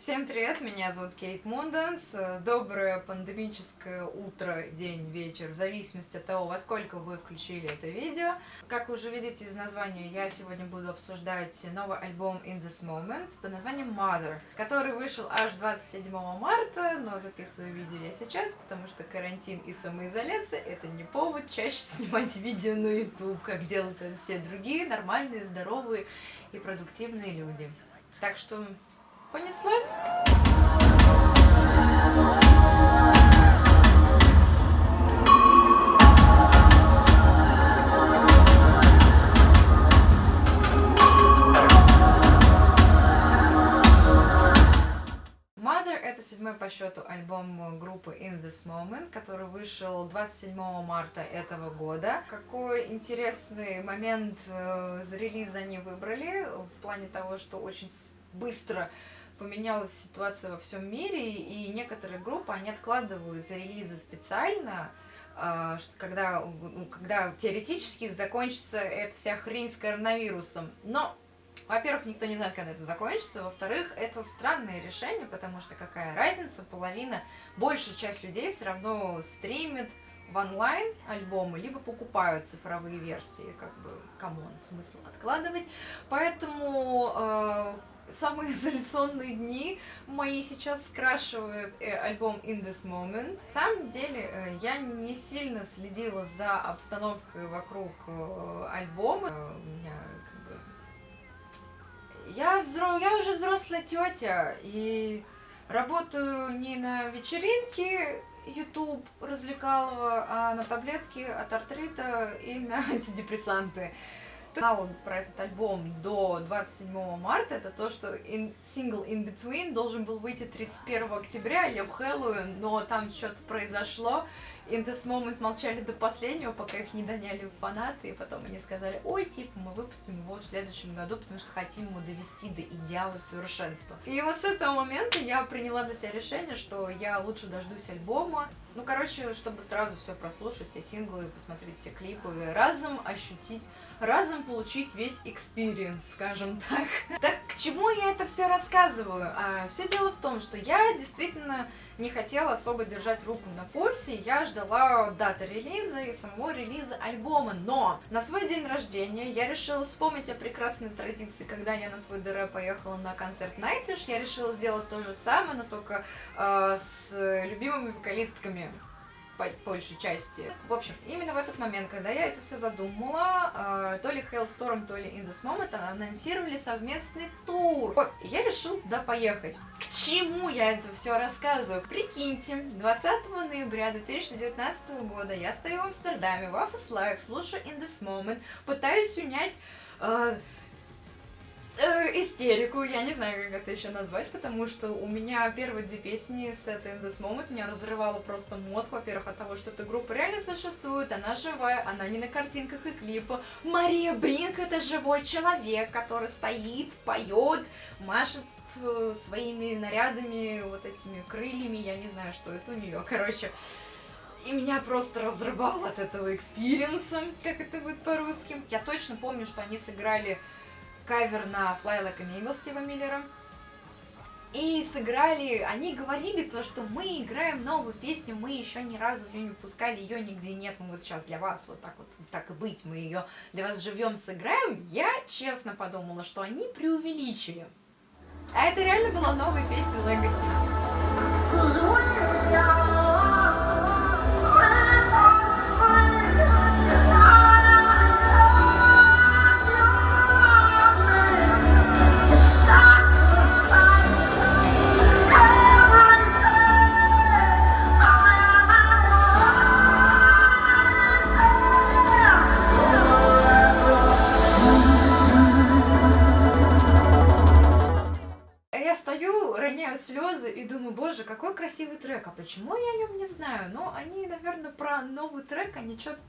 Всем привет, меня зовут Кейт Мунданс. Доброе пандемическое утро, день, вечер, в зависимости от того, во сколько вы включили это видео. Как вы уже видите из названия, я сегодня буду обсуждать новый альбом In This Moment под названием Mother, который вышел аж 27 марта, но записываю видео я сейчас, потому что карантин и самоизоляция — это не повод чаще снимать видео на YouTube, как делают все другие нормальные, здоровые и продуктивные люди. Так что понеслось. Mother — это седьмой по счету альбом группы In This Moment, который вышел 27 марта этого года. Какой интересный момент релиза они выбрали, в плане того, что очень быстро поменялась ситуация во всем мире, и некоторые группы, они откладывают релизы специально, когда теоретически закончится эта вся хрень с коронавирусом. Но, во-первых, никто не знает, когда это закончится, во-вторых, это странное решение, потому что какая разница, большая часть людей все равно стримит в онлайн альбомы, либо покупают цифровые версии, как бы, камон, смысл откладывать. Поэтому самоизоляционные дни мои сейчас скрашивает альбом In This Moment. На самом деле, я не сильно следила за обстановкой вокруг альбома. Я уже взрослая тетя и работаю не на вечеринке YouTube развлекалово, а на таблетки от артрита и на антидепрессанты. Знал про этот альбом до 27 марта, это то, что сингл In Between должен был выйти 31 октября или в Хэллоуин, но там что-то произошло. In This Moment молчали до последнего, пока их не доняли фанаты, и потом они сказали: ой, типа, мы выпустим его в следующем году, потому что хотим его довести до идеала совершенства. И вот с этого момента я приняла для себя решение, что я лучше дождусь альбома. Ну, короче, чтобы сразу все прослушать, все синглы, посмотреть все клипы, разом получить весь экспириенс, скажем так. Так к чему я это все рассказываю? Все дело в том, что я действительно не хотела особо держать руку на пульсе, я ждала даты релиза и самого релиза альбома, но на свой день рождения я решила вспомнить о прекрасной традиции, когда я на свой ДР поехала на концерт Nightwish, я решила сделать то же самое, но только с любимыми вокалистками по большей части. В общем, именно в этот момент, когда я это все задумала, то ли Halestorm, то ли In This Moment анонсировали совместный тур. Вот, и я решила туда поехать. К чему я это все рассказываю? Прикиньте, 20 ноября 2019 года я стою в Амстердаме, в Office Live, слушаю In This Moment, пытаюсь унять истерику, я не знаю, как это еще назвать, потому что у меня первые две песни с этой In This Moment меня разрывало просто мозг, во-первых, от того, что эта группа реально существует, она живая, она не на картинках и клипах. Мария Бринк — это живой человек, который стоит, поет, машет своими нарядами, вот этими крыльями, я не знаю, что это у нее, короче. И меня просто разрывало от этого экспириенса, как это будет по-русски. Я точно помню, что они сыграли кавер на Fly Like an Eagle Стива Миллера. И сыграли, они говорили то, что мы играем новую песню, мы еще ни разу ее не выпускали, ее нигде нет, мы вот сейчас для вас вот так и быть, мы ее для вас живем сыграем. Я честно подумала, что они преувеличили. А это реально была новая песня Legacy. Роняю слезы и думаю: боже, какой красивый трек, а почему я о нем не знаю? Но они, наверное, про новый трек, они что-то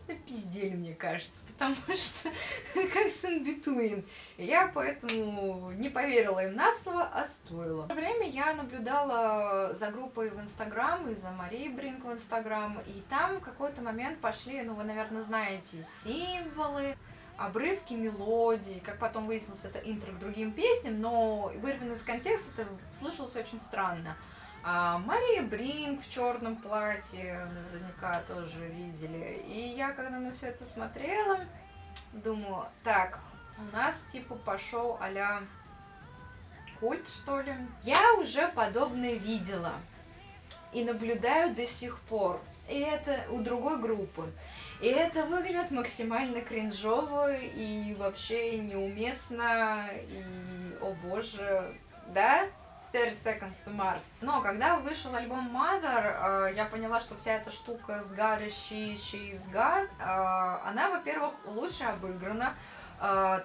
напиздели, мне кажется, потому что как с In Between. Я поэтому не поверила им на слово, а стоило. В то время я наблюдала за группой в Инстаграм и за Марией Бринк в Инстаграм, и там в какой-то момент пошли, ну вы, наверное, знаете, символы, обрывки мелодий, как потом выяснилось, это интро к другим песням, но вырвано из контекста это слышалось очень странно. А Мария Бринк в черном платье, наверняка тоже видели. И я, когда на все это смотрела, думаю, так, у нас типа пошел а-ля культ, что ли. Я уже подобное видела и наблюдаю до сих пор. И это у другой группы. И это выглядит максимально кринжово и вообще неуместно. И, о боже, да? 30 Seconds to Mars. Но когда вышел альбом Mother, я поняла, что вся эта штука с God is she is God, она, во-первых, лучше обыграна,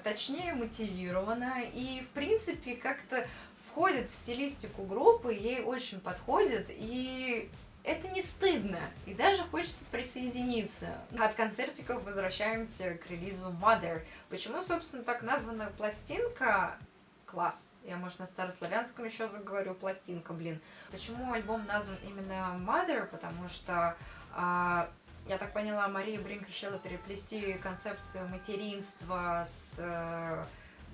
точнее мотивирована и, в принципе, как-то входит в стилистику группы, ей очень подходит, и это не стыдно, и даже хочется присоединиться. От концертиков возвращаемся к релизу Mother. Почему, собственно, так названа пластинка? Класс. Я, может, на старославянском еще заговорю, пластинка, блин. Почему альбом назван именно Mother? Потому что, я так поняла, Мария Бринк решила переплести концепцию материнства с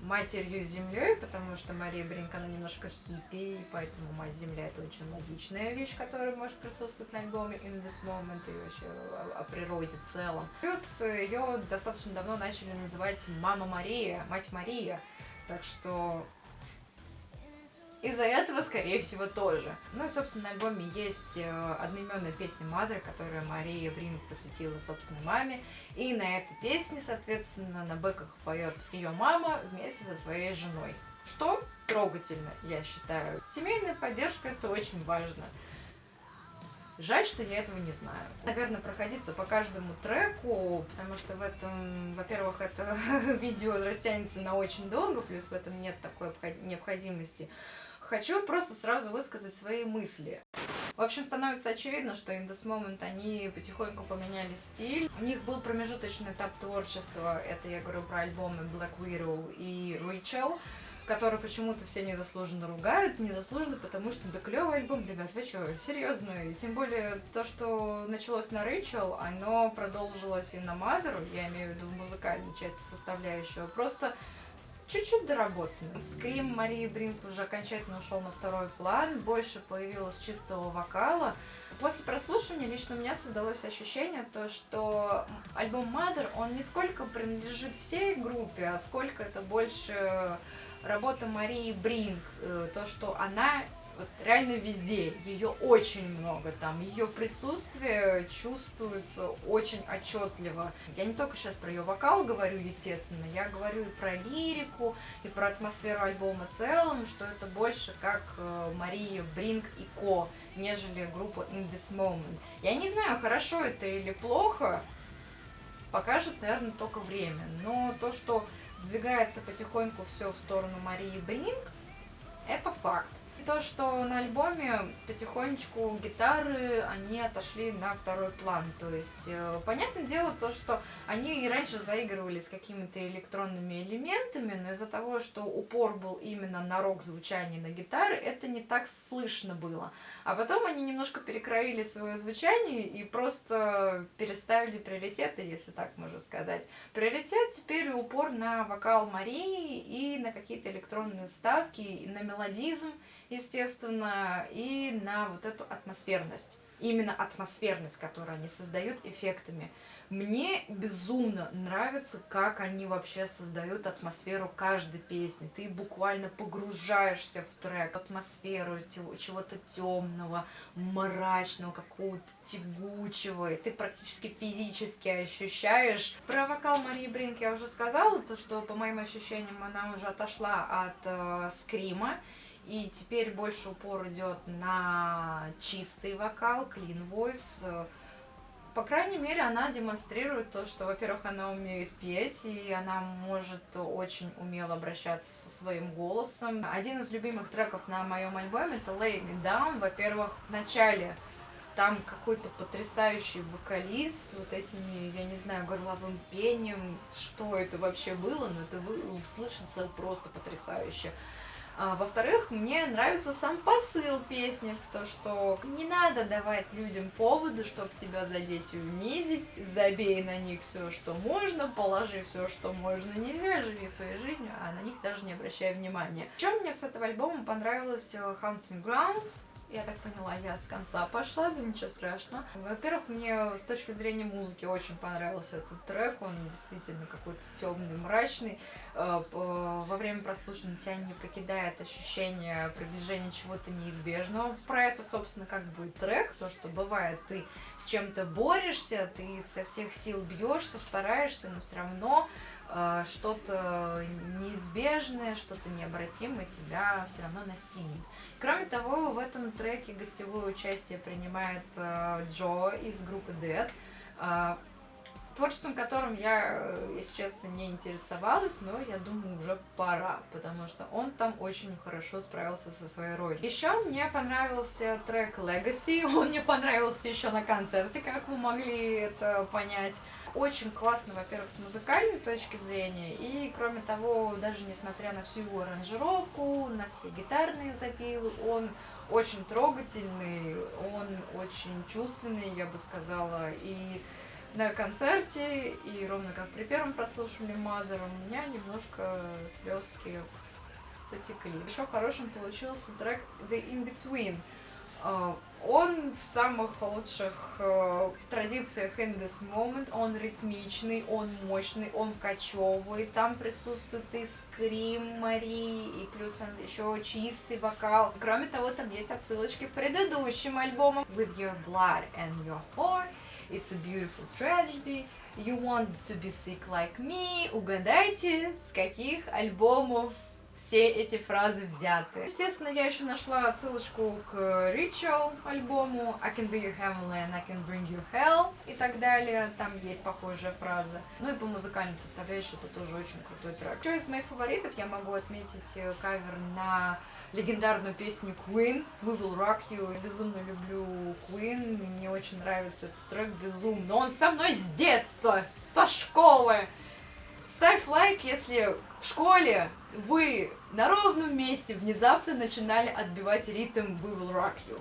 матерью землей, потому что Мария Бринк, она немножко хиппи, и поэтому мать земля это очень логичная вещь, которая может присутствовать на альбоме In This Moment и вообще о природе в целом. Плюс ее достаточно давно начали называть Мама Мария, Мать Мария, так что из-за этого, скорее всего, тоже. Ну и, собственно, на альбоме есть одноименная песня Mother, которую Мария Бринк посвятила собственной маме. И на этой песне, соответственно, на бэках поет ее мама вместе со своей женой. Что трогательно, я считаю. Семейная поддержка — это очень важно. Жаль, что я этого не знаю. Наверное, проходиться по каждому треку, потому что в этом, во-первых, это видео растянется на очень долго, плюс в этом нет такой необходимости. Хочу просто сразу высказать свои мысли. В общем, становится очевидно, что In This Moment они потихоньку поменяли стиль. У них был промежуточный этап творчества, это я говорю про альбомы Black Widow и Rachel, который почему-то все незаслуженно ругают. Незаслуженно, потому что да клевый альбом, ребят, вы что, серьезно? И тем более то, что началось на Рэйчел, оно продолжилось и на Mother, я имею в виду музыкальную часть составляющего, просто чуть-чуть доработано. Скрим Марии Бринк уже окончательно ушел на второй план, больше появилось чистого вокала. После прослушивания лично у меня создалось ощущение, то, что альбом Mother, он не сколько принадлежит всей группе, а сколько это больше работа Марии Бринк, то, что она вот реально везде, ее очень много там, ее присутствие чувствуется очень отчетливо. Я не только сейчас про ее вокал говорю, естественно, я говорю и про лирику, и про атмосферу альбома в целом, что это больше как Мария Бринк и Ко, нежели группа In This Moment. Я не знаю, хорошо это или плохо, покажет, наверное, только время, но то, что сдвигается потихоньку все в сторону Марии Бринк, это факт. То, что на альбоме потихонечку гитары, они отошли на второй план. То есть, понятное дело, то, что они и раньше заигрывали с какими-то электронными элементами, но из-за того, что упор был именно на рок-звучание на гитары, это не так слышно было. А потом они немножко перекроили свое звучание и просто переставили приоритеты, если так можно сказать. Приоритет теперь упор на вокал Марии и на какие-то электронные ставки, и на мелодизм, естественно, и на вот эту атмосферность. Именно атмосферность, которую они создают эффектами. Мне безумно нравится, как они вообще создают атмосферу каждой песни. Ты буквально погружаешься в трек, атмосферу чего-то темного, мрачного, какого-то тягучего, и ты практически физически ощущаешь. Про вокал Марии Бринк я уже сказала, то, что по моим ощущениям она уже отошла от скрима, и теперь больше упор идет на чистый вокал, clean voice. По крайней мере, она демонстрирует то, что, во-первых, она умеет петь, и она может очень умело обращаться со своим голосом. Один из любимых треков на моем альбоме — это Lay Me Down. Во-первых, в начале там какой-то потрясающий вокалист с вот этими, я не знаю, горловым пением. Что это вообще было, но это слышится просто потрясающе. Во-вторых, мне нравится сам посыл песни, то, что не надо давать людям поводы, чтобы тебя задеть и унизить, забей на них все, что можно, положи все, что можно, нельзя, живи своей жизнью, а на них даже не обращай внимания. Еще мне с этого альбома понравилось Hunting Grounds. Я так поняла, я с конца пошла, да ничего страшного. Во-первых, мне с точки зрения музыки очень понравился этот трек, он действительно какой-то темный, мрачный. Во время прослушивания тебя не покидает ощущение приближения чего-то неизбежного. Про это, собственно, как бы трек, то, что бывает, ты с чем-то борешься, ты со всех сил бьешься, стараешься, но все равно что-то неизбежное, что-то необратимое тебя все равно настигнет. Кроме того, в этом треке гостевое участие принимает Джо из группы Dead, творчеством которым я, если честно, не интересовалась, но я думаю, уже пора, потому что он там очень хорошо справился со своей ролью. Еще мне понравился трек Legacy, он мне понравился еще на концерте, как вы могли это понять. Очень классно, во-первых, с музыкальной точки зрения, и, кроме того, даже несмотря на всю его аранжировку, на все гитарные запилы, он очень трогательный, он очень чувственный, я бы сказала, и на концерте, и ровно как при первом прослушивании Mother, у меня немножко слезки потекли. Еще хорошим получился трек The In-Between. Он в самых лучших традициях In This Moment, он ритмичный, он мощный, он кочевый, там присутствует и скрим Марии, и плюс еще чистый вокал. Кроме того, там есть отсылочки к предыдущим альбомам With Your Blood and Your Heart, It's a Beautiful Tragedy, You Want to Be Sick Like Me. Угадайте, с каких альбомов все эти фразы взяты. Естественно, я еще нашла отсылочку к Ritual альбому I Can Be Your Heavenly and I Can Bring You Hell и так далее. Там есть похожая фраза. Ну и по музыкальной составляющей это тоже очень крутой трек. Еще из моих фаворитов я могу отметить кавер на легендарную песню Queen We Will Rock You. Я безумно люблю Queen, мне очень нравится этот трек, безумно. Он со мной с детства, со школы. Ставь лайк, если в школе вы на ровном месте внезапно начинали отбивать ритм We Will Rock You.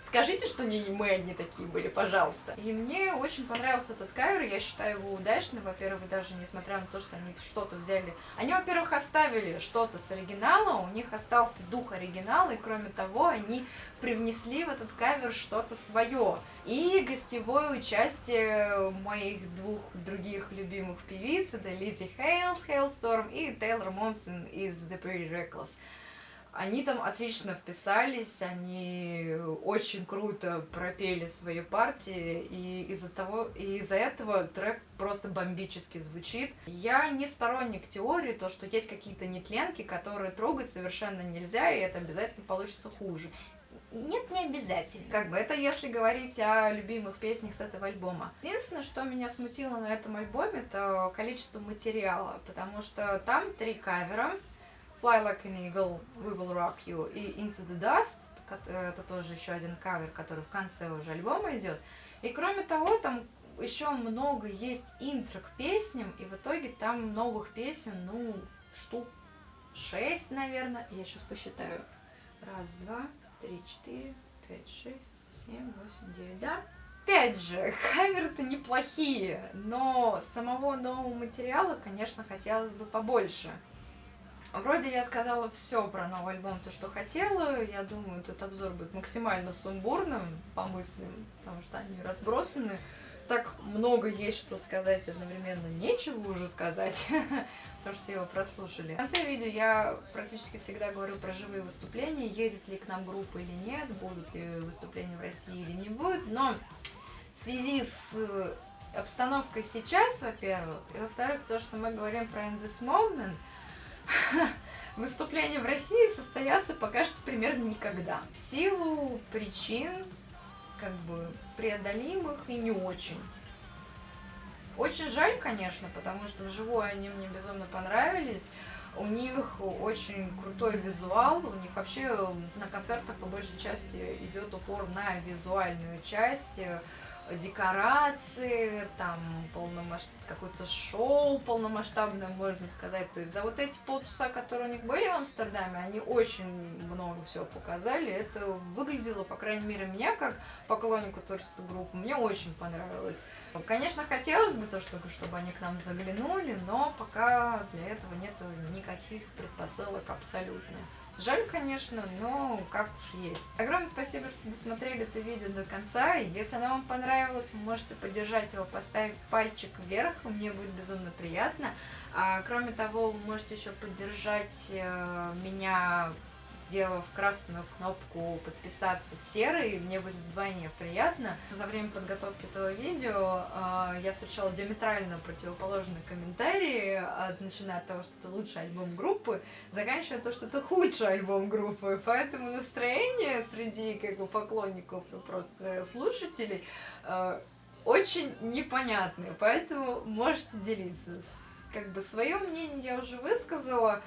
Скажите, что не мы одни такие были, пожалуйста. И мне очень понравился этот кавер, я считаю его удачным. Во-первых, даже несмотря на то, что они что-то взяли... Они, во-первых, оставили что-то с оригинала, у них остался дух оригинала, и кроме того, они привнесли в этот кавер что-то свое. И гостевое участие моих двух других любимых певиц, это Лиззи Хейлс, Hailstorm, и Тейлор Момсон из The Pretty Reckless. Они там отлично вписались, они очень круто пропели свои партии, и из-за этого трек просто бомбически звучит. Я не сторонник теории, то, что есть какие-то нетленки, которые трогать совершенно нельзя, и это обязательно получится хуже. Нет, не обязательно. Как бы это если говорить о любимых песнях с этого альбома. Единственное, что меня смутило на этом альбоме, это количество материала, потому что там 3 кавера. Fly Like an Eagle, We Will Rock You и Into the Dust, это тоже еще один кавер, который в конце уже альбома идет. И кроме того, там еще много есть интро к песням, и в итоге там новых песен, ну, штук 6, наверное. Я сейчас посчитаю. 1, 2, 3, 4, 5, 6, 7, 8, 9, да? Опять же, каверы-то неплохие, но самого нового материала, конечно, хотелось бы побольше. Вроде я сказала все про новый альбом, то, что хотела. Я думаю, этот обзор будет максимально сумбурным по мыслям, потому что они разбросаны. Так много есть, что сказать, одновременно нечего уже сказать, потому что все его прослушали. В конце видео я практически всегда говорю про живые выступления, едет ли к нам группа или нет, будут ли выступления в России или не будет, но в связи с обстановкой сейчас, во-первых, и во-вторых, то, что мы говорим про In This Moment, выступления в России состоятся пока что примерно никогда. В силу причин, как бы, преодолимых и не очень. Очень жаль, конечно, потому что вживую они мне безумно понравились. У них очень крутой визуал, у них вообще на концертах по большей части идет упор на визуальную часть. декорации, там какое-то шоу полномасштабное, можно сказать. То есть за вот эти полчаса, которые у них были в Амстердаме, они очень много всего показали. Это выглядело, по крайней мере, меня, как поклоннику творчества группы, мне очень понравилось. Конечно, хотелось бы то, чтобы они к нам заглянули, но пока для этого нету никаких предпосылок абсолютно. Жаль, конечно, но как уж есть. Огромное спасибо, что досмотрели это видео до конца. Если оно вам понравилось, вы можете поддержать его, поставив пальчик вверх, мне будет безумно приятно. Кроме того, вы можете еще поддержать меня, сделав красную кнопку подписаться серой, мне будет вдвойне приятно. За время подготовки этого видео я встречала диаметрально противоположные комментарии, начиная от того, что это лучший альбом группы, заканчивая то, что это худший альбом группы. Поэтому настроение среди поклонников и просто слушателей очень непонятное, поэтому можете делиться. Свое мнение я уже высказала.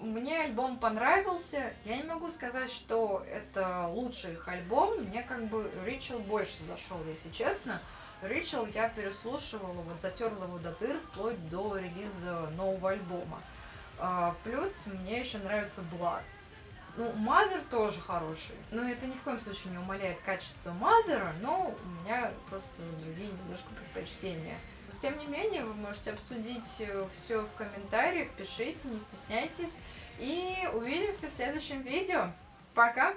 Мне альбом понравился. Я не могу сказать, что это лучший их альбом. Мне Ritual больше зашел, если честно. Ritual я переслушивала, затерла его до дыр, вплоть до релиза нового альбома. Плюс мне еще нравится Blood. Mother тоже хороший. Но это ни в коем случае не умаляет качество Mother, но у меня просто другие немножко предпочтения. Тем не менее, вы можете обсудить все в комментариях, пишите, не стесняйтесь. И увидимся в следующем видео. Пока!